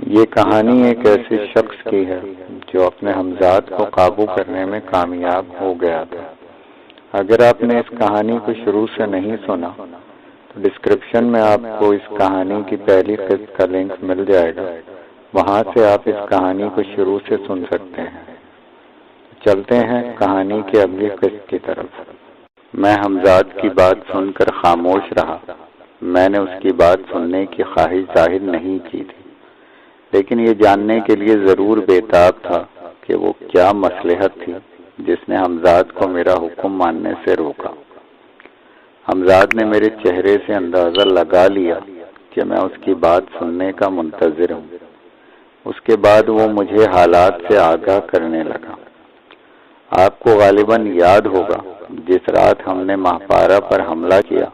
یہ کہانی ایک ایسے شخص کی ہے جو اپنے ہمزاد کو قابو کرنے میں کامیاب ہو گیا تھا۔ اگر آپ نے اس کہانی کو شروع سے نہیں سنا تو ڈسکرپشن میں آپ کو اس کہانی کی پہلی قسط کا لنک مل جائے گا، وہاں سے آپ اس کہانی کو شروع سے سن سکتے ہیں۔ چلتے ہیں کہانی کی اگلی قسط کی طرف۔ میں ہمزاد کی بات سن کر خاموش رہا۔ میں نے اس کی بات سننے کی خواہش ظاہر نہیں کی تھی، لیکن یہ جاننے کے لیے ضرور بےتاب تھا کہ وہ کیا مصلحت تھی جس نے ہمزاد کو میرا حکم ماننے سے روکا۔ ہمزاد نے میرے چہرے سے اندازہ لگا لیا کہ میں اس کی بات سننے کا منتظر ہوں۔ اس کے بعد وہ مجھے حالات سے آگاہ کرنے لگا۔ آپ کو غالباً یاد ہوگا جس رات ہم نے ماہپارہ پر حملہ کیا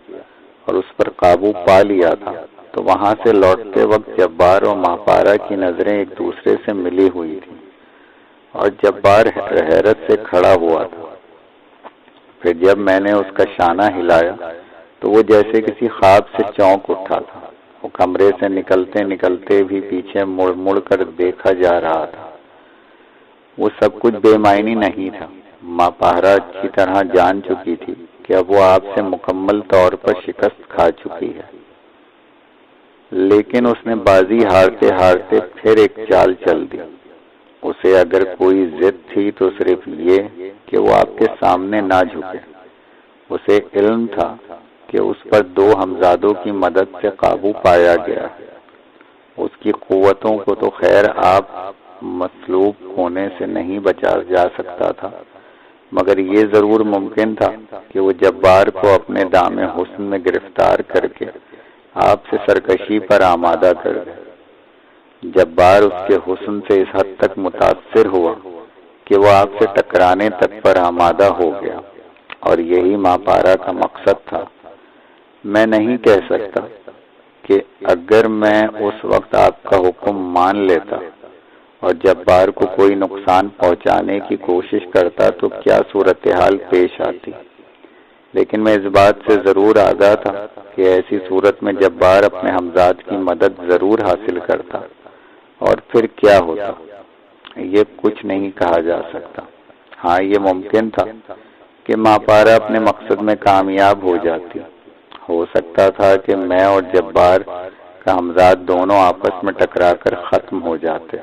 اور اس پر قابو پا لیا تھا، تو وہاں سے لوٹتے وقت جبار اور ماہپارہ کی نظریں ایک دوسرے سے ملی ہوئی تھیں اور جبار حیرت سے کھڑا ہوا تھا۔ پھر جب میں نے اس کا شانہ ہلایا تو وہ جیسے کسی خواب سے چونک اٹھا تھا۔ وہ کمرے سے نکلتے نکلتے بھی پیچھے مڑ مڑ کر دیکھا جا رہا تھا۔ وہ سب کچھ بے معنی نہیں تھا۔ ماہپارہ اچھی طرح جان چکی تھی کہ اب وہ آپ سے مکمل طور پر شکست کھا چکی ہے، لیکن اس نے بازی ہارتے ہارتے پھر ایک چال چل دی۔ اسے اگر کوئی ضد تھی تو صرف یہ کہ وہ آپ کے سامنے نہ جھکے۔ اسے علم تھا کہ اس پر دو ہمزادوں کی مدد سے قابو پایا گیا ہے۔ اس کی قوتوں کو تو خیر آپ مطلوب ہونے سے نہیں بچا جا سکتا تھا، مگر یہ ضرور ممکن تھا کہ وہ جبار کو اپنے دام حسن میں گرفتار کر کے آپ سے سرکشی پر آمادہ کر دے۔ جبار اس کے حسن سے اس حد تک متاثر ہوا کہ وہ آپ سے ٹکرانے تک پر آمادہ ہو گیا، اور یہی ماہپارہ کا مقصد تھا۔ میں نہیں کہہ سکتا کہ اگر میں اس وقت آپ کا حکم مان لیتا اور جبار کو کوئی نقصان پہنچانے کی کوشش کرتا تو کیا صورتحال پیش آتی، لیکن میں اس بات سے ضرور آگاہ تھا کہ ایسی صورت میں جبار اپنے ہمزاد کی مدد ضرور حاصل کرتا، اور پھر کیا ہوتا یہ کچھ نہیں کہا جا سکتا۔ ہاں، یہ ممکن تھا کہ ماہپارہ اپنے مقصد میں کامیاب ہو جاتی۔ ہو سکتا تھا کہ میں اور جبار کا ہمزاد دونوں آپس میں ٹکرا کر ختم ہو جاتے،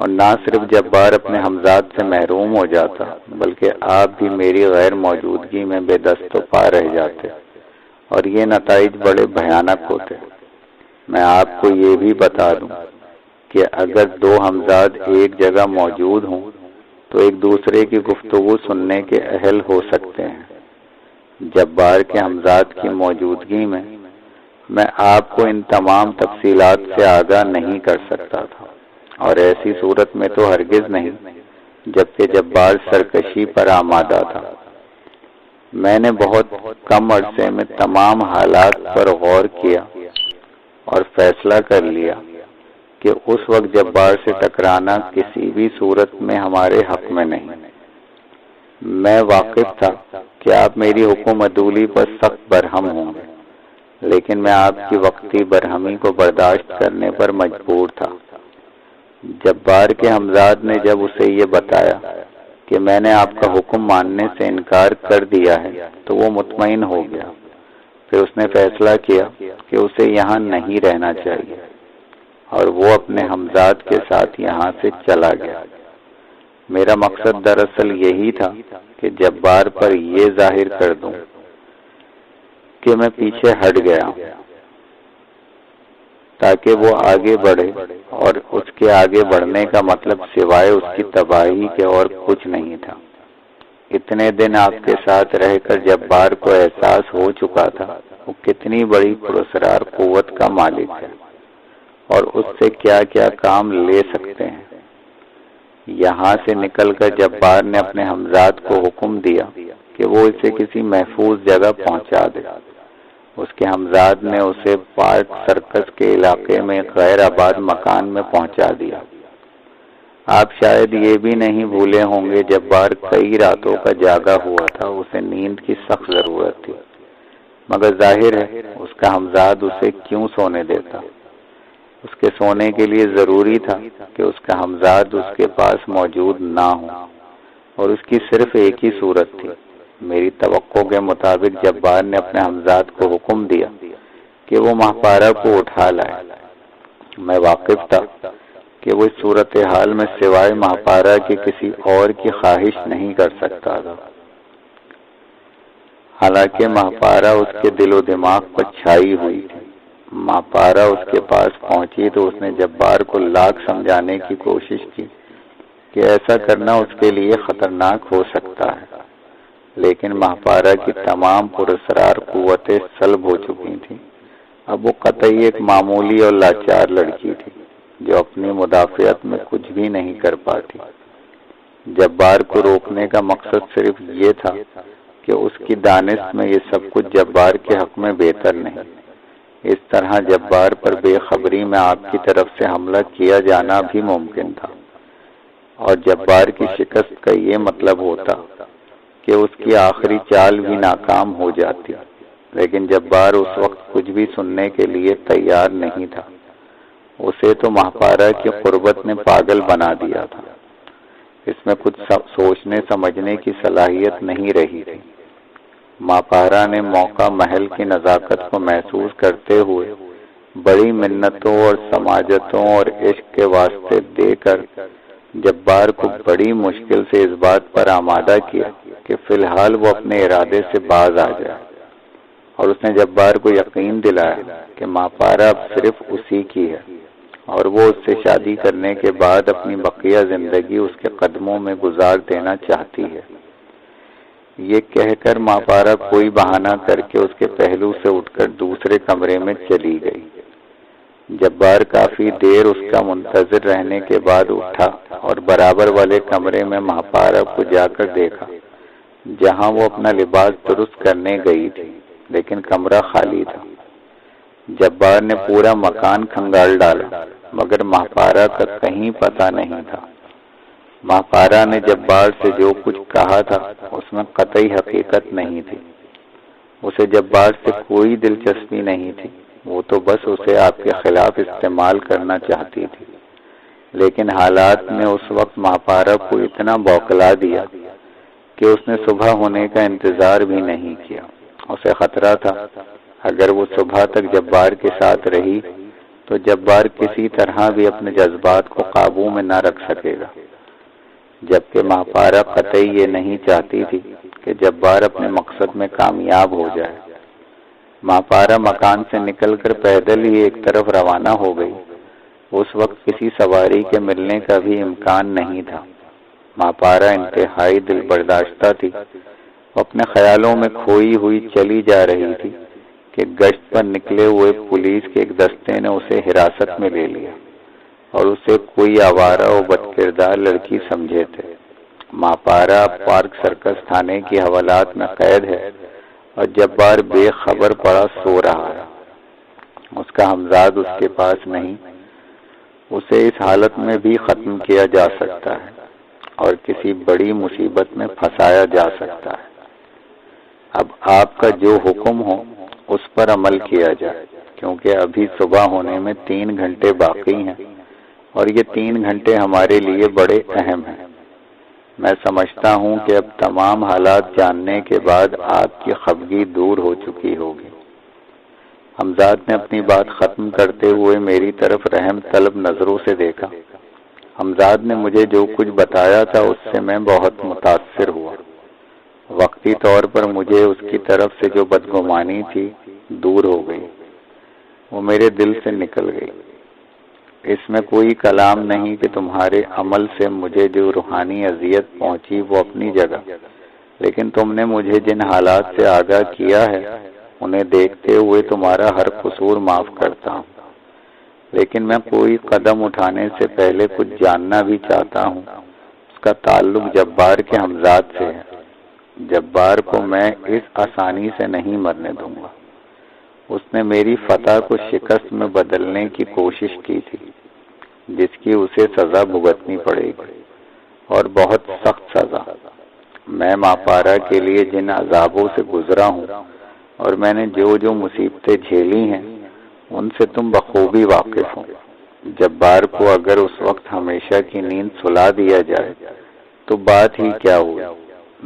اور نہ صرف جبار اپنے ہمزاد سے محروم ہو جاتا بلکہ آپ بھی میری غیر موجودگی میں بے دست و پا رہ جاتے، اور یہ نتائج بڑے بھیانک ہوتے۔ میں آپ کو یہ بھی بتا دوں کہ اگر دو ہمزاد ایک جگہ موجود ہوں تو ایک دوسرے کی گفتگو سننے کے اہل ہو سکتے ہیں۔ جبار کے ہمزاد کی موجودگی میں آپ کو ان تمام تفصیلات سے آگاہ نہیں کر سکتا تھا، اور ایسی صورت میں تو ہرگز نہیں جبکہ جبار سرکشی پر آمادہ تھا۔ میں نے بہت کم عرصے میں تمام حالات پر غور کیا اور فیصلہ کر لیا کہ اس وقت جبار سے ٹکرانا کسی بھی صورت میں ہمارے حق میں نہیں۔ میں واقف تھا کہ آپ میری حکم عدولی پر سخت برہم ہوں گے، لیکن میں آپ کی وقتی برہمی کو برداشت کرنے پر مجبور تھا۔ جبار کے ہمزاد نے جب اسے یہ بتایا کہ میں نے آپ کا حکم ماننے سے انکار کر دیا ہے تو وہ مطمئن ہو گیا۔ پھر اس نے فیصلہ کیا کہ اسے یہاں نہیں رہنا چاہیے، اور وہ اپنے ہمزاد کے ساتھ یہاں سے چلا گیا۔ میرا مقصد دراصل یہی تھا کہ جبار پر یہ ظاہر کر دوں کہ میں پیچھے ہٹ گیا ہوں، تاکہ وہ آگے بڑھے، اور اس کے آگے بڑھنے کا مطلب سوائے اس کی تباہی کے اور کچھ نہیں تھا۔ اتنے دن آپ کے ساتھ رہ کر جبار کو احساس ہو چکا تھا وہ کتنی بڑی پراسرار قوت کا مالک ہے، اور اس سے کیا کیا کام لے سکتے ہیں۔ یہاں سے نکل کر جبار نے اپنے ہمزاد کو حکم دیا کہ وہ اسے کسی محفوظ جگہ پہنچا دے۔ اس کے ہمزاد نے اسے پارک سرکس کے علاقے میں ایک غیر آباد مکان میں پہنچا دیا۔ آپ شاید یہ بھی نہیں بھولے ہوں گے جبار کئی راتوں کا جاگا ہوا تھا، اسے نیند کی سخت ضرورت تھی، مگر ظاہر ہے اس کا ہمزاد اسے کیوں سونے دیتا۔ اس کے سونے کے لیے ضروری تھا کہ اس کا ہمزاد اس کے پاس موجود نہ ہو، اور اس کی صرف ایک ہی صورت تھی۔ میری توقع کے مطابق جبار نے اپنے ہمزاد کو حکم دیا کہ وہ ماہپارہ کو اٹھا لائے۔ میں واقف تھا کہ وہ اس صورتحال میں سوائے ماہپارہ کے کسی اور کی خواہش نہیں کر سکتا تھا۔ حالانکہ ماہپارہ اس کے دل و دماغ پر چھائی ہوئی تھی۔ ماہپارہ اس کے پاس پہنچی تو اس نے جبار کو لاکھ سمجھانے کی کوشش کی کہ ایسا کرنا اس کے لیے خطرناک ہو سکتا ہے، لیکن ماہپارہ کی تمام پراسرار قوتیں سلب ہو چکی تھیں۔ اب وہ قطعی ایک معمولی اور لاچار لڑکی تھی جو اپنی مدافعت میں کچھ بھی نہیں کر پاتی۔ جبار کو روکنے کا مقصد صرف یہ تھا کہ اس کی دانست میں یہ سب کچھ جبار کے حق میں بہتر نہیں۔ اس طرح جبار پر بے خبری میں آپ کی طرف سے حملہ کیا جانا بھی ممکن تھا، اور جبار کی شکست کا یہ مطلب ہوتا کہ اس کی آخری چال بھی ناکام ہو جاتی، لیکن جبار اس وقت کچھ بھی سننے کے لیے تیار نہیں تھا۔ اسے تو ماہپارہ کی قربت نے پاگل بنا دیا تھا، اس میں کچھ سوچنے سمجھنے کی صلاحیت نہیں رہی تھی۔ ماہپارہ نے موقع محل کی نزاکت کو محسوس کرتے ہوئے بڑی منتوں اور سماجتوں اور عشق کے واسطے دے کر جبار کو بڑی مشکل سے اس بات پر آمادہ کیا کہ فی الحال وہ اپنے ارادے سے باز آ جائے، اور اس نے جبار کو یقین دلایا کہ ماہپارہ اب صرف اسی کی ہے، اور وہ اس سے شادی کرنے کے بعد اپنی بقیہ زندگی اس کے قدموں میں گزار دینا چاہتی ہے۔ یہ کہہ کر ماہپارہ کوئی بہانہ کر کے اس کے پہلو سے اٹھ کر دوسرے کمرے میں چلی گئی۔ جبار کافی دیر اس کا منتظر رہنے کے بعد اٹھا اور برابر والے کمرے میں ماہپارہ کو جا کر دیکھا، جہاں وہ اپنا لباس درست کرنے گئی تھی، لیکن کمرہ خالی تھا۔ جبار نے پورا مکان کھنگال ڈالا، مگر ماہپارہ کا کہیں پتہ نہیں تھا۔ ماہپارہ نے جبار سے جو کچھ کہا تھا اس میں قطعی حقیقت نہیں تھی۔ اسے جبار سے کوئی دلچسپی نہیں تھی، وہ تو بس اسے آپ کے خلاف استعمال کرنا چاہتی تھی، لیکن حالات نے اس وقت ماہپارہ کو اتنا بوکلا دیا کہ اس نے صبح ہونے کا انتظار بھی نہیں کیا۔ اسے خطرہ تھا اگر وہ صبح تک جبار کے ساتھ رہی تو جبار کسی طرح بھی اپنے جذبات کو قابو میں نہ رکھ سکے گا، جبکہ ماہپارہ قطعی یہ نہیں چاہتی تھی کہ جبار اپنے مقصد میں کامیاب ہو جائے۔ ماہپارہ مکان سے نکل کر پیدل ہی ایک طرف روانہ ہو گئی۔ اس وقت کسی سواری کے ملنے کا بھی امکان نہیں تھا۔ ماہپارہ انتہائی دل برداشتہ تھی، وہ اپنے خیالوں میں کھوئی ہوئی چلی جا رہی تھی کہ گشت پر نکلے ہوئے پولیس کے ایک دستے نے اسے حراست میں لے لیا اور اسے کوئی آوارہ و بد کردار لڑکی سمجھے تھے۔ ماہپارہ پارک سرکس تھانے کی حوالات میں قید ہے اور جبار بے خبر پڑا سو رہا ہے۔ اس کا ہمزاد اس کے پاس نہیں۔ اسے اس حالت میں بھی ختم کیا جا سکتا ہے اور کسی بڑی مصیبت میں پھنسایا جا سکتا ہے۔ اب آپ کا جو حکم ہو اس پر عمل کیا جائے، کیونکہ ابھی صبح ہونے میں 3 گھنٹے باقی ہیں اور یہ 3 گھنٹے ہمارے لیے بڑے اہم ہیں۔ میں سمجھتا ہوں کہ اب تمام حالات جاننے کے بعد آپ کی خفگی دور ہو چکی ہوگی۔ ہمزاد نے اپنی بات ختم کرتے ہوئے میری طرف رحم طلب نظروں سے دیکھا۔ ہمزاد نے مجھے جو کچھ بتایا تھا اس سے میں بہت متاثر ہوا۔ وقتی طور پر مجھے اس کی طرف سے جو بدگمانی تھی دور ہو گئی، وہ میرے دل سے نکل گئی۔ اس میں کوئی کلام نہیں کہ تمہارے عمل سے مجھے جو روحانی اذیت پہنچی وہ اپنی جگہ، لیکن تم نے مجھے جن حالات سے آگاہ کیا ہے انہیں دیکھتے ہوئے تمہارا ہر قصور معاف کرتا ہوں، لیکن میں کوئی قدم اٹھانے سے پہلے کچھ جاننا بھی چاہتا ہوں۔ اس کا تعلق جبار کے ہمزاد سے ہے۔ جبار کو میں اس آسانی سے نہیں مرنے دوں گا۔ اس نے میری فتح کو شکست میں بدلنے کی کوشش کی تھی، جس کی اسے سزا بھگتنی پڑے گی، اور بہت سخت سزا۔ میں ماہپارہ کے لیے جن عذابوں سے گزرا ہوں اور میں نے جو جو مصیبتیں جھیلی ہیں ان سے تم بخوبی واقف ہو۔ جبار کو اگر اس وقت ہمیشہ کی نیند سلا دیا جائے تو بات ہی کیا ہوئی،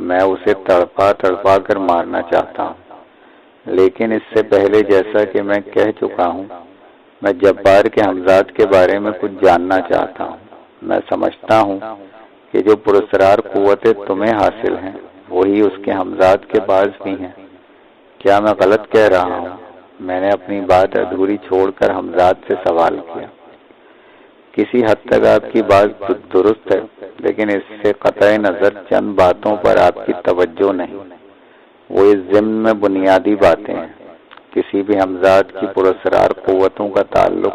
میں اسے تڑپا تڑپا کر مارنا چاہتا ہوں، لیکن اس سے پہلے جیسا کہ میں کہہ چکا ہوں، میں جبار کے حمزات کے بارے میں کچھ جاننا چاہتا ہوں۔ میں سمجھتا ہوں کہ جو پراسرار قوتیں تمہیں حاصل ہیں وہی اس کے حمزات کے پاس بھی ہیں۔ کیا میں غلط کہہ رہا ہوں؟ میں نے اپنی بات ادھوری چھوڑ کر حمزات سے سوال کیا۔ کسی حد تک آپ کی بات درست ہے، لیکن اس سے قطع نظر چند باتوں پر آپ کی توجہ نہیں۔ وہ اس ضمن میں بنیادی باتیں ہیں۔ کسی بھی حمزات کی پراسرار قوتوں کا تعلق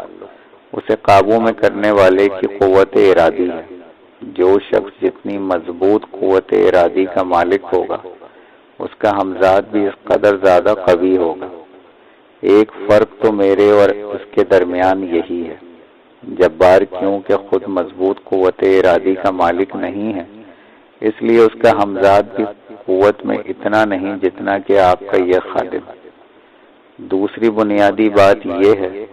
اسے قابو میں کرنے والے کی قوت ارادی ہے۔ جو شخص جتنی مضبوط قوت ارادی کا مالک ہوگا اس کا حمزات بھی اس قدر زیادہ قوی ہوگا۔ ایک فرق تو میرے اور اس کے درمیان یہی ہے، جبار کیونکہ خود مضبوط قوت ارادی کا مالک نہیں ہے، اس لیے اس کا حمزات بھی قوت میں اتنا نہیں جتنا کہ آپ کا یہ خادم۔ دوسری بنیادی بات یہ ہے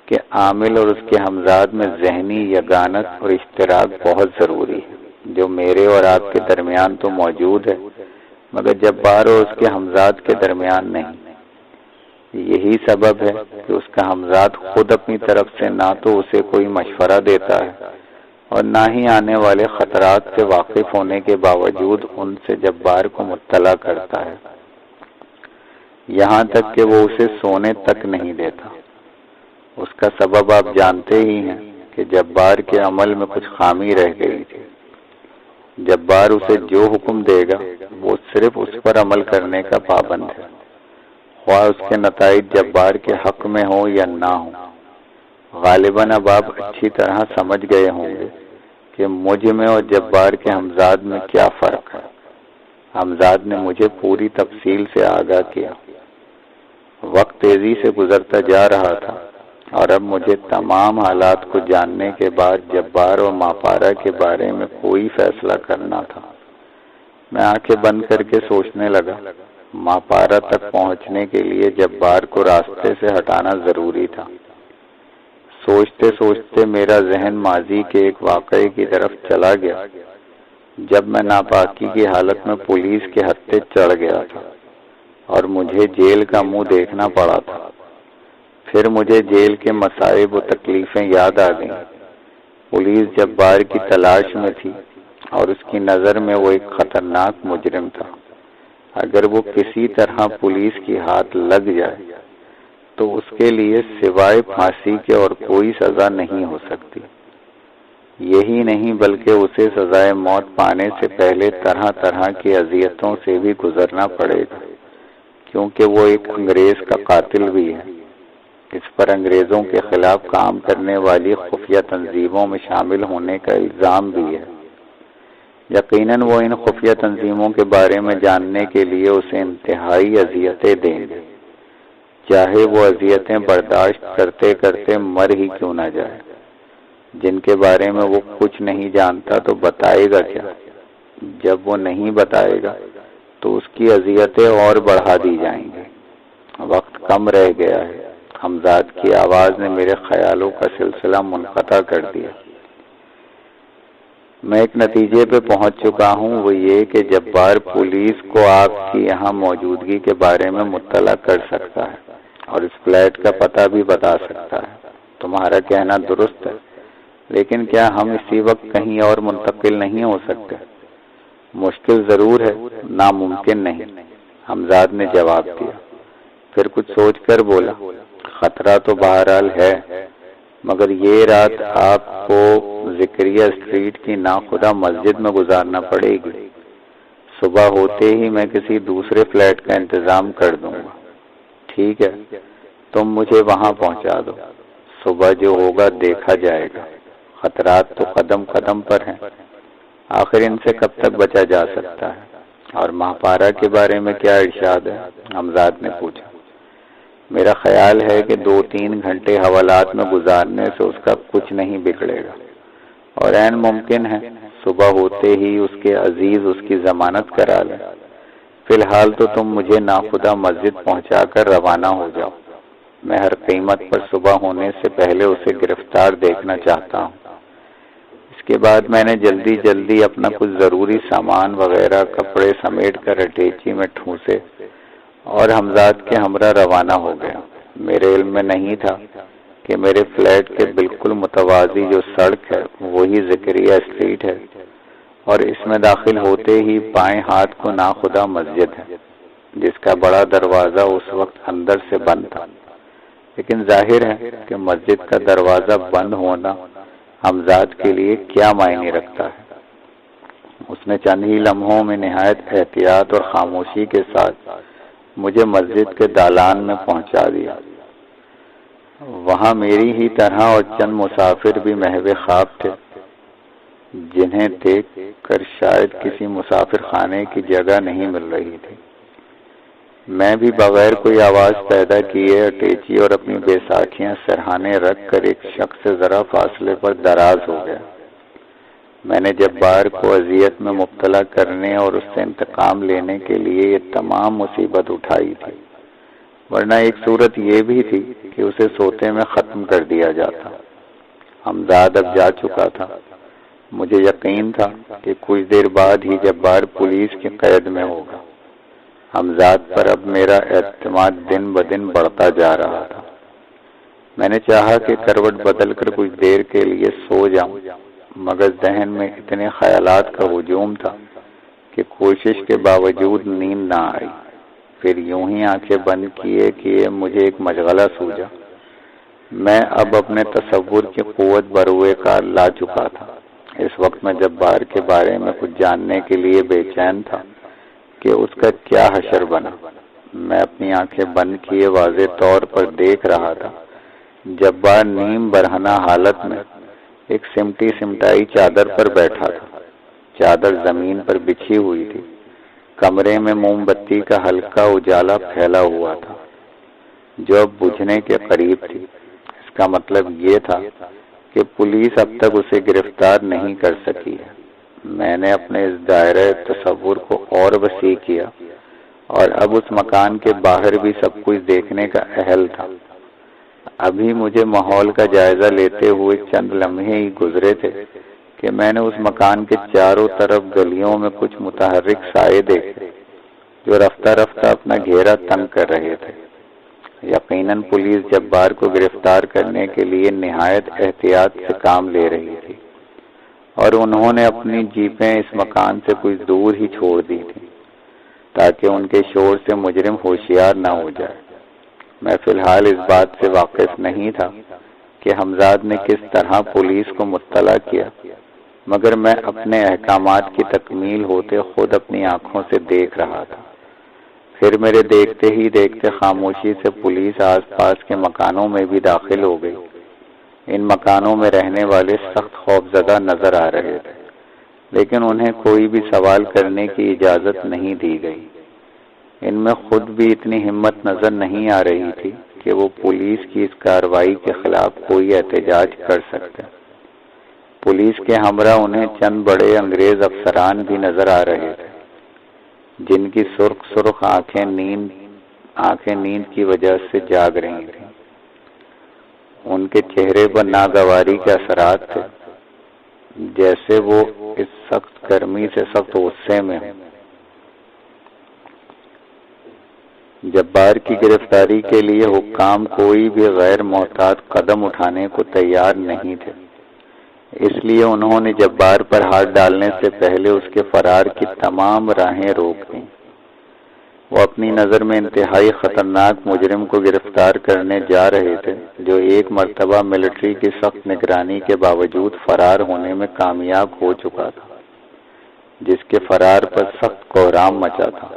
کہ عامل اور اس کے حمزات میں ذہنی یگانت اور اشتراک بہت ضروری ہے، جو میرے اور آپ کے درمیان تو موجود ہے مگر جبار اور اس کے حمزات کے درمیان نہیں۔ یہی سبب ہے کہ اس کا حمزات خود اپنی طرف سے نہ تو اسے کوئی مشورہ دیتا ہے اور نہ ہی آنے والے خطرات سے واقف ہونے کے باوجود ان سے جبار کو مطلع کرتا ہے، یہاں تک کہ وہ اسے سونے تک نہیں دیتا۔ اس کا سبب آپ جانتے ہی ہیں کہ جبار کے عمل میں کچھ خامی رہ گئی تھی۔ جبار اسے جو حکم دے گا وہ صرف اس پر عمل کرنے کا پابند ہے، خواہ اس کے نتائج جبار کے حق میں ہوں یا نہ ہوں۔ غالباً اب آپ اچھی طرح سمجھ گئے ہوں گے کہ مجھ میں اور جبار کے حمزات میں کیا فرق ہے۔ حمزات نے مجھے پوری تفصیل سے آگاہ کیا۔ وقت تیزی سے گزرتا جا رہا تھا اور اب مجھے تمام حالات کو جاننے کے بعد جبار اور ماپارا کے بارے میں کوئی فیصلہ کرنا تھا۔ میں آنکھیں بند کر کے سوچنے لگا۔ ماپارا تک پہنچنے کے لیے جبار کو راستے سے ہٹانا ضروری تھا۔ سوچتے سوچتے میرا ذہن ماضی کے ایک واقعے کی طرف چلا گیا جب میں ناپاکی کی حالت میں پولیس کے ہتھے چڑھ گیا تھا اور مجھے جیل کا منہ دیکھنا پڑا تھا۔ پھر مجھے جیل کے مصائب و تکلیفیں یاد آ گئیں۔ پولیس جبار کی تلاش میں تھی اور اس کی نظر میں وہ ایک خطرناک مجرم تھا۔ اگر وہ کسی طرح پولیس کی ہاتھ لگ جائے تو اس کے لیے سوائے پھانسی کے اور کوئی سزا نہیں ہو سکتی۔ یہی نہیں بلکہ اسے سزائے موت پانے سے پہلے طرح طرح کی اذیتوں سے بھی گزرنا پڑے گا، کیونکہ وہ ایک انگریز کا قاتل بھی ہے۔ اس پر انگریزوں کے خلاف کام کرنے والی خفیہ تنظیموں میں شامل ہونے کا الزام بھی ہے۔ یقیناً وہ ان خفیہ تنظیموں کے بارے میں جاننے کے لیے اسے انتہائی اذیتیں دیں گے، چاہے وہ اذیتیں برداشت کرتے کرتے مر ہی کیوں نہ جائے۔ جن کے بارے میں وہ کچھ نہیں جانتا تو بتائے گا کیا؟ جب وہ نہیں بتائے گا تو اس کی اذیتیں اور بڑھا دی جائیں گی۔ وقت کم رہ گیا ہے۔ حمزات کی آواز نے میرے خیالوں کا سلسلہ منقطع کر دیا۔ میں ایک نتیجے پہ پہنچ چکا ہوں، وہ یہ کہ جبار پولیس کو آپ کی یہاں موجودگی کے بارے میں مطلع کر سکتا ہے اور اس فلیٹ کا پتہ بھی بتا سکتا ہے۔ تمہارا کہنا درست ہے، لیکن کیا ہم اسی وقت کہیں اور منتقل نہیں ہو سکتے؟ مشکل ضرور ہے، ناممکن نہیں، حمزات نے جواب دیا۔ پھر کچھ سوچ کر بولا، خطرہ تو بہرحال ہے، مگر یہ رات آپ کو ذکریہ اسٹریٹ کی ناخدا مسجد میں گزارنا پڑے گی۔ صبح ہوتے ہی میں کسی دوسرے فلیٹ کا انتظام کر دوں گا۔ ٹھیک ہے، تم مجھے وہاں پہنچا دو۔ صبح جو ہوگا دیکھا جائے گا۔ خطرات تو قدم قدم پر ہیں، آخر ان سے کب تک بچا جا سکتا ہے؟ اور ماپارا کے بارے میں کیا ارشاد ہے؟ حمزات نے پوچھا۔ میرا خیال ہے کہ 2-3 گھنٹے حوالات میں گزارنے سے اس کا کچھ نہیں بگڑے گا، اور عین ممکن ہے صبح ہوتے ہی اس کے عزیز اس کی ضمانت کرا لیں۔ فی الحال تو تم مجھے ناخدا مسجد پہنچا کر روانہ ہو جاؤ، میں ہر قیمت پر صبح ہونے سے پہلے اسے گرفتار دیکھنا چاہتا ہوں۔ اس کے بعد میں نے جلدی جلدی اپنا کچھ ضروری سامان وغیرہ کپڑے سمیٹ کر اٹیچی میں ٹھونسے اور حمزاد کے ہمراہ روانہ ہو گیا۔ میرے علم میں نہیں تھا کہ میرے فلیٹ کے بالکل متوازی جو سڑک ہے وہی زکریا اسٹریٹ ہے، اور اس میں داخل ہوتے ہی بائیں ہاتھ کو ناخدا مسجد ہے، جس کا بڑا دروازہ اس وقت اندر سے بند تھا۔ لیکن ظاہر ہے کہ مسجد کا دروازہ بند ہونا حمزاد کے لیے کیا معنی رکھتا ہے۔ اس نے چند ہی لمحوں میں نہایت احتیاط اور خاموشی کے ساتھ مجھے مسجد کے دالان میں پہنچا دیا۔ وہاں میری ہی طرح اور چند مسافر بھی محو خواب تھے، جنہیں دیکھ کر شاید کسی مسافر خانے کی جگہ نہیں مل رہی تھی۔ میں بھی بغیر کوئی آواز پیدا کیے اٹیچی اور اپنی بیساکھیاں سرہانے رکھ کر ایک شخص سے ذرا فاصلے پر دراز ہو گیا۔ میں نے جبار کو اذیت میں مبتلا کرنے اور اس سے انتقام لینے کے لیے یہ تمام مصیبت اٹھائی تھی، ورنہ ایک صورت یہ بھی تھی کہ اسے سوتے میں ختم کر دیا جاتا۔ حمزاد اب جا چکا تھا۔ مجھے یقین تھا کہ کچھ دیر بعد ہی جبار پولیس کی قید میں ہوگا۔ حمزاد پر اب میرا اعتماد دن بدن بڑھتا جا رہا تھا۔ میں نے چاہا کہ کروٹ بدل کر کچھ دیر کے لیے سو جاؤں، مگر ذہن میں اتنے خیالات کا ہجوم تھا کہ کوشش کے باوجود نیند نہ آئی۔ پھر یوں ہی آنکھیں بند کیے کیے مجھے ایک مشغلہ سوجا۔ میں اب اپنے تصور کی قوت بروئے کار لا چکا تھا۔ اس وقت میں جبار کے بارے میں کچھ جاننے کے لیے بے چین تھا کہ اس کا کیا حشر بنا۔ میں اپنی آنکھیں بند کیے واضح طور پر دیکھ رہا تھا جبار نیم برہنہ حالت میں ایک سمٹی سمٹائی چادر پر بیٹھا تھا۔ چادر زمین پر بچھی ہوئی تھی۔ کمرے میں موم بتی کا ہلکا اجالا پھیلا ہوا تھا جو اب بجھنے کے قریب تھی۔ اس کا مطلب یہ تھا کہ پولیس اب تک اسے گرفتار نہیں کر سکی ہے۔ میں نے اپنے اس دائرہ تصور کو اور وسیع کیا اور اب اس مکان کے باہر بھی سب کچھ دیکھنے کا اہل تھا۔ ابھی مجھے ماحول کا جائزہ لیتے ہوئے چند لمحے ہی گزرے تھے کہ میں نے اس مکان کے چاروں طرف گلیوں میں کچھ متحرک سائے دیکھے جو رفتہ رفتہ اپنا گھیرا تنگ کر رہے تھے۔ یقیناً پولیس جبار کو گرفتار کرنے کے لیے نہایت احتیاط سے کام لے رہی تھی، اور انہوں نے اپنی جیپیں اس مکان سے کچھ دور ہی چھوڑ دی تھی تاکہ ان کے شور سے مجرم ہوشیار نہ ہو جائے۔ میں فی الحال اس بات سے واقف نہیں تھا کہ حمزاد نے کس طرح پولیس کو مطلع کیا، مگر میں اپنے احکامات کی تکمیل ہوتے خود اپنی آنکھوں سے دیکھ رہا تھا۔ پھر میرے دیکھتے ہی دیکھتے خاموشی سے پولیس آس پاس کے مکانوں میں بھی داخل ہو گئی۔ ان مکانوں میں رہنے والے سخت خوفزدہ نظر آ رہے تھے، لیکن انہیں کوئی بھی سوال کرنے کی اجازت نہیں دی گئی۔ ان میں خود بھی اتنی ہمت نظر نہیں آ رہی تھی کہ وہ پولیس کی اس کارروائی کے خلاف کوئی احتجاج کر سکتے۔ پولیس کے ہمراہ انہیں چند بڑے انگریز افسران بھی نظر آ رہے تھے، جن کی سرخ سرخ آنکھیں نیند کی وجہ سے جاگ رہی تھیں۔ ان کے چہرے پر ناگواری کے اثرات تھے، جیسے وہ اس سخت گرمی سے سخت غصے میں ہوں۔ جبار کی گرفتاری کے لیے حکام کوئی بھی غیر محتاط قدم اٹھانے کو تیار نہیں تھے، اس لیے انہوں نے جبار پر ہاتھ ڈالنے سے پہلے اس کے فرار کی تمام راہیں روک دیں۔ وہ اپنی نظر میں انتہائی خطرناک مجرم کو گرفتار کرنے جا رہے تھے جو ایک مرتبہ ملٹری کی سخت نگرانی کے باوجود فرار ہونے میں کامیاب ہو چکا تھا، جس کے فرار پر سخت کوہرام مچا تھا۔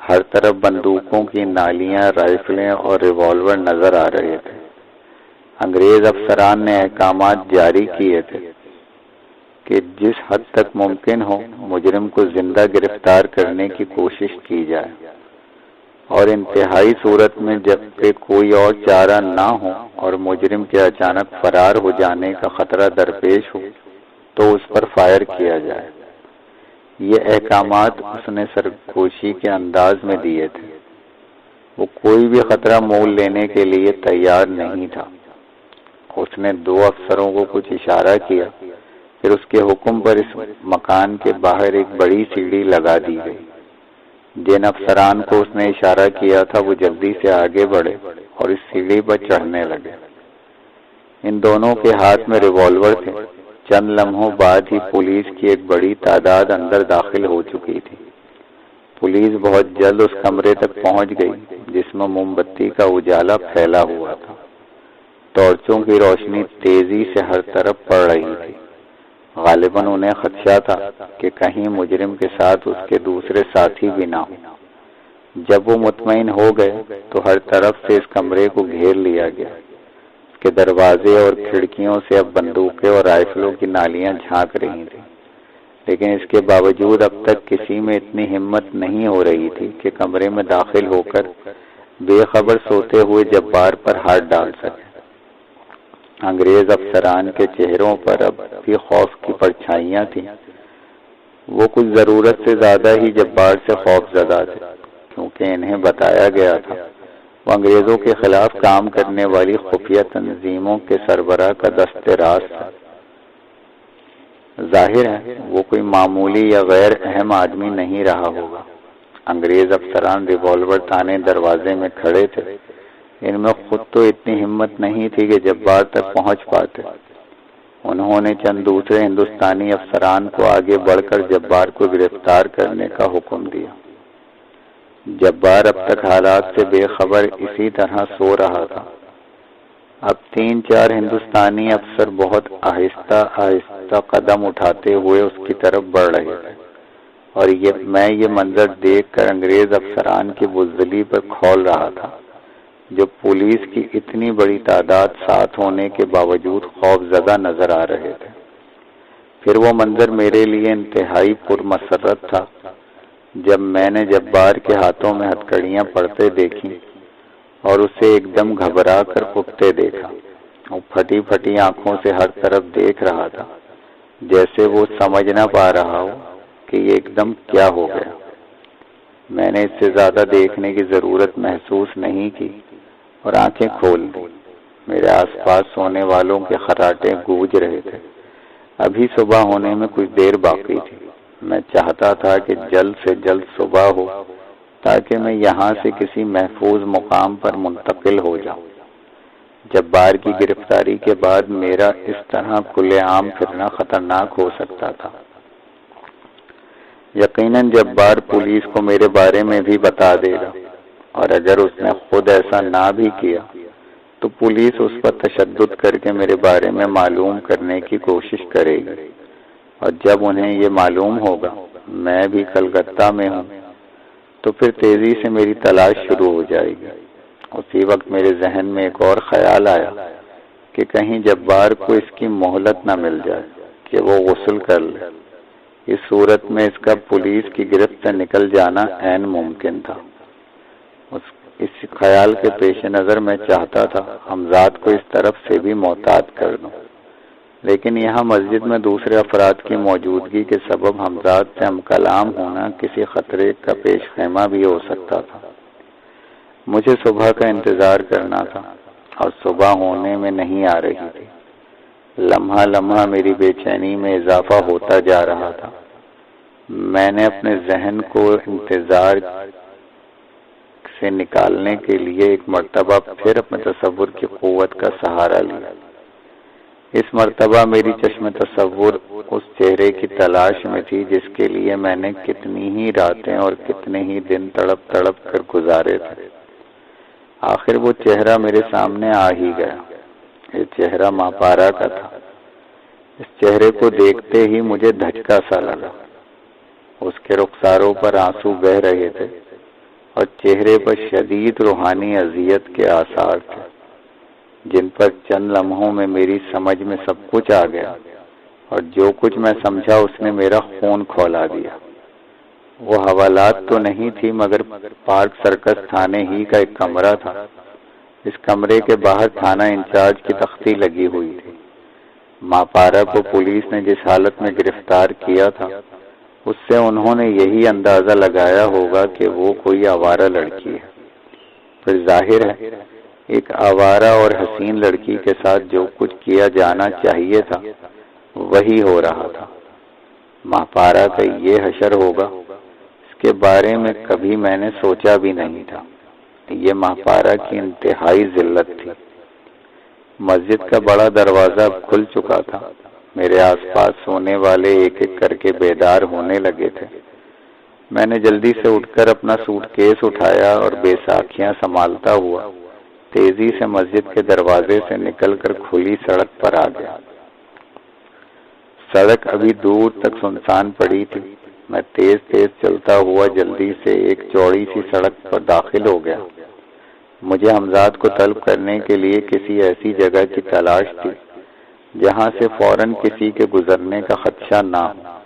ہر طرف بندوقوں کی نالیاں، رائفلیں اور ریوالور نظر آ رہے تھے۔ انگریز افسران نے احکامات جاری کیے تھے کہ جس حد تک ممکن ہو مجرم کو زندہ گرفتار کرنے کی کوشش کی جائے، اور انتہائی صورت میں جب کہ کوئی اور چارہ نہ ہو اور مجرم کے اچانک فرار ہو جانے کا خطرہ درپیش ہو تو اس پر فائر کیا جائے۔ یہ احکامات اس نے سرگوشی کے انداز میں دیے تھے۔ وہ کوئی بھی خطرہ مول لینے کے لیے تیار نہیں تھا۔ اس نے 2 افسروں کو کچھ اشارہ کیا، پھر اس کے حکم پر اس مکان کے باہر ایک بڑی سیڑھی لگا دی گئی۔ جن افسران کو اس نے اشارہ کیا تھا وہ جلدی سے آگے بڑھے اور اس سیڑھی پر چڑھنے لگے۔ ان دونوں کے ہاتھ میں ریوالور تھے۔ چند لمحوں بعد ہی پولیس کی ایک بڑی تعداد اندر داخل ہو چکی تھی۔ پولیس بہت جلد اس کمرے تک پہنچ گئی جس میں موم بتی کا اجالا پھیلا ہوا تھا۔ ٹارچوں کی روشنی تیزی سے ہر طرف پڑ رہی تھی۔ غالباً انہیں خدشہ تھا کہ کہیں مجرم کے ساتھ اس کے دوسرے ساتھی بھی نہ ہوں۔ جب وہ مطمئن ہو گئے تو ہر طرف سے اس کمرے کو گھیر لیا گیا۔ اس کے دروازے اور کھڑکیوں سے اب بندوقیں اور رائفلوں کی نالیاں جھانک رہی تھیں، لیکن اس کے باوجود اب تک کسی میں اتنی ہمت نہیں ہو رہی تھی کہ کمرے میں داخل ہو کر بے خبر سوتے ہوئے جبار پر ہاتھ ڈال سکے۔ انگریز افسران کے چہروں پر اب بھی خوف کی پرچھائیاں تھیں۔ وہ کچھ ضرورت سے زیادہ ہی جبار سے خوف زدہ تھے، کیونکہ انہیں بتایا گیا تھا وہ انگریزوں کے خلاف کام کرنے والی خفیہ تنظیموں کے سربراہ کا دست راست تھا۔ ظاہر ہے وہ کوئی معمولی یا غیر اہم آدمی نہیں رہا ہوگا۔ انگریز افسران ریوالور تانے دروازے میں کھڑے تھے۔ ان میں خود تو اتنی ہمت نہیں تھی کہ جبار تک پہنچ پاتے۔ انہوں نے چند دوسرے ہندوستانی افسران کو آگے بڑھ کر جبار کو گرفتار کرنے کا حکم دیا۔ جبار اب تک حالات سے بے خبر اسی طرح سو رہا تھا۔ اب 3-4 ہندوستانی افسر بہت آہستہ آہستہ قدم اٹھاتے ہوئے اس کی طرف بڑھ رہے تھے، اور میں یہ منظر دیکھ کر انگریز افسران کی بزدلی پر کھول رہا تھا، جو پولیس کی اتنی بڑی تعداد ساتھ ہونے کے باوجود خوف زدہ نظر آ رہے تھے۔ پھر وہ منظر میرے لیے انتہائی پرمسرت تھا جب میں نے جبار کے ہاتھوں میں ہتھکڑیاں پڑتے دیکھی اور اسے ایک دم گھبرا کر اٹھتے دیکھا۔ وہ پھٹی پھٹی آنکھوں سے ہر طرف دیکھ رہا تھا، جیسے وہ سمجھ نہ پا رہا ہو کہ یہ ایک دم کیا ہو گیا۔ میں نے اس سے زیادہ دیکھنے کی ضرورت محسوس نہیں کی اور آنکھیں کھول دی۔ میرے آس پاس سونے والوں کے خراٹے گونج رہے تھے۔ ابھی صبح ہونے میں کچھ دیر باقی تھی۔ میں چاہتا تھا کہ جلد سے جلد صبح ہو تاکہ میں یہاں سے کسی محفوظ مقام پر منتقل ہو جاؤں۔ جبار کی گرفتاری کے بعد میرا اس طرح کھلے عام پھرنا خطرناک ہو سکتا تھا۔ یقیناً جبار پولیس کو میرے بارے میں بھی بتا دے گا، اور اگر اس نے خود ایسا نہ بھی کیا تو پولیس اس پر تشدد کر کے میرے بارے میں معلوم کرنے کی کوشش کرے گی، اور جب انہیں یہ معلوم ہوگا میں بھی کلکتہ میں ہوں تو پھر تیزی سے میری تلاش شروع ہو جائے گی۔ اسی وقت میرے ذہن میں ایک اور خیال آیا کہ کہیں جبار کو اس کی مہلت نہ مل جائے کہ وہ غسل کر لے۔ اس صورت میں اس کا پولیس کی گرفت سے نکل جانا عین ممکن تھا۔ اس خیال کے پیش نظر میں چاہتا تھا حمزات کو اس طرف سے بھی محتاط کر دوں، لیکن یہاں مسجد میں دوسرے افراد کی موجودگی کے سبب حمزات سے ہم کلام ہونا کسی خطرے کا پیش خیمہ بھی ہو سکتا تھا۔ مجھے صبح کا انتظار کرنا تھا اور صبح ہونے میں نہیں آ رہی تھی۔ لمحہ لمحہ میری بے چینی میں اضافہ ہوتا جا رہا تھا۔ میں نے اپنے ذہن کو انتظار سے نکالنے کے لیے ایک مرتبہ پھر اپنے تصور کی قوت کا سہارا لیا۔ اس مرتبہ میری چشم تصور اس چہرے کی تلاش میں تھی جس کے لیے میں نے کتنی ہی راتیں اور کتنے ہی دن تڑپ تڑپ کر گزارے تھے۔ آخر وہ چہرہ میرے سامنے آ ہی گیا۔ یہ چہرہ ماپارا کا تھا۔ اس چہرے کو دیکھتے ہی مجھے دھچکا سا لگا۔ اس کے رخساروں پر آنسو بہہ رہے تھے اور چہرے پر شدید روحانی اذیت کے آثار تھے، جن پر چند لمحوں میں میری سمجھ میں سب کچھ آ گیا، اور جو کچھ میں سمجھا اس نے میرا خون کھولا دیا۔ وہ حوالات تو نہیں تھی مگر پارک سرکس تھانے ہی کا ایک کمرہ تھا۔ اس کمرے کے باہر تھانہ انچارج کی تختی لگی ہوئی تھی۔ ماپارا کو پولیس نے جس حالت میں گرفتار کیا تھا اس سے انہوں نے یہی اندازہ لگایا ہوگا کہ وہ کوئی آوارہ لڑکی ہے۔ پھر ظاہر ہے ایک آوارہ اور حسین لڑکی کے ساتھ جو کچھ کیا جانا چاہیے تھا وہی ہو رہا تھا۔ ماہپارا کا یہ حشر ہوگا، اس کے بارے میں کبھی میں نے سوچا بھی نہیں تھا۔ یہ ماہپارا کی انتہائی ذلت تھی۔ مسجد کا بڑا دروازہ اب کھل چکا تھا۔ میرے آس پاس سونے والے ایک ایک کر کے بیدار ہونے لگے تھے۔ میں نے جلدی سے اٹھ کر اپنا سوٹ کیس اٹھایا اور بے ساکھیاں سنبھالتا ہوا تیزی سے مسجد کے دروازے سے نکل کر کھلی سڑک پر آ گیا۔ سڑک ابھی دور تک سنسان پڑی تھی۔ میں تیز تیز چلتا ہوا جلدی سے ایک چوڑی سی سڑک پر داخل ہو گیا۔ مجھے حمزاد کو طلب کرنے کے لیے کسی ایسی جگہ کی تلاش تھی جہاں سے فوراً کسی کے گزرنے کا خدشہ نہ ہو۔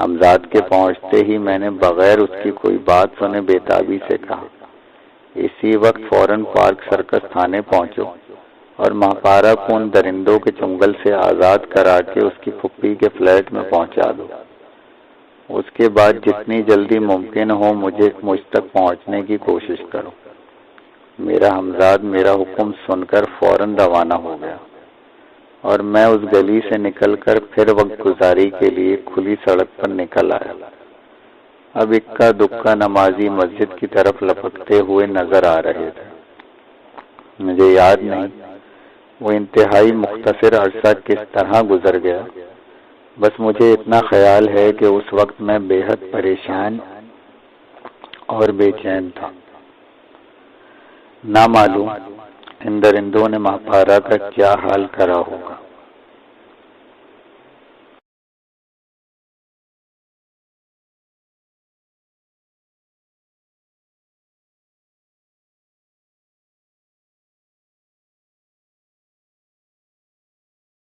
حمزاد کے پہنچتے ہی میں نے بغیر اس کی کوئی بات سنے بےتابی سے کہا، اسی وقت فوراً پارک سرکس تھانے پہنچو اور ماہپارا کو ان درندوں کے چنگل سے آزاد کرا کے اس کی پھپھی کے فلیٹ میں پہنچا دو۔ اس کے بعد جتنی جلدی ممکن ہو مجھ تک پہنچنے کی کوشش کرو۔ میرا حمزاد میرا حکم سن کر فوراً روانہ ہو گیا اور میں اس گلی سے نکل کر پھر وقت گزاری کے لیے کھلی سڑک پر نکل آیا۔ اب اکا دکا نمازی مسجد کی طرف لپکتے ہوئے نظر آ رہے تھے۔ مجھے یاد نہیں وہ انتہائی مختصر عرصہ کس طرح گزر گیا، بس مجھے اتنا خیال ہے کہ اس وقت میں بے حد پریشان اور بے چین تھا۔ نہ معلوم ان درندوں نے ماہپارا کا کیا حال کرا ہوگا۔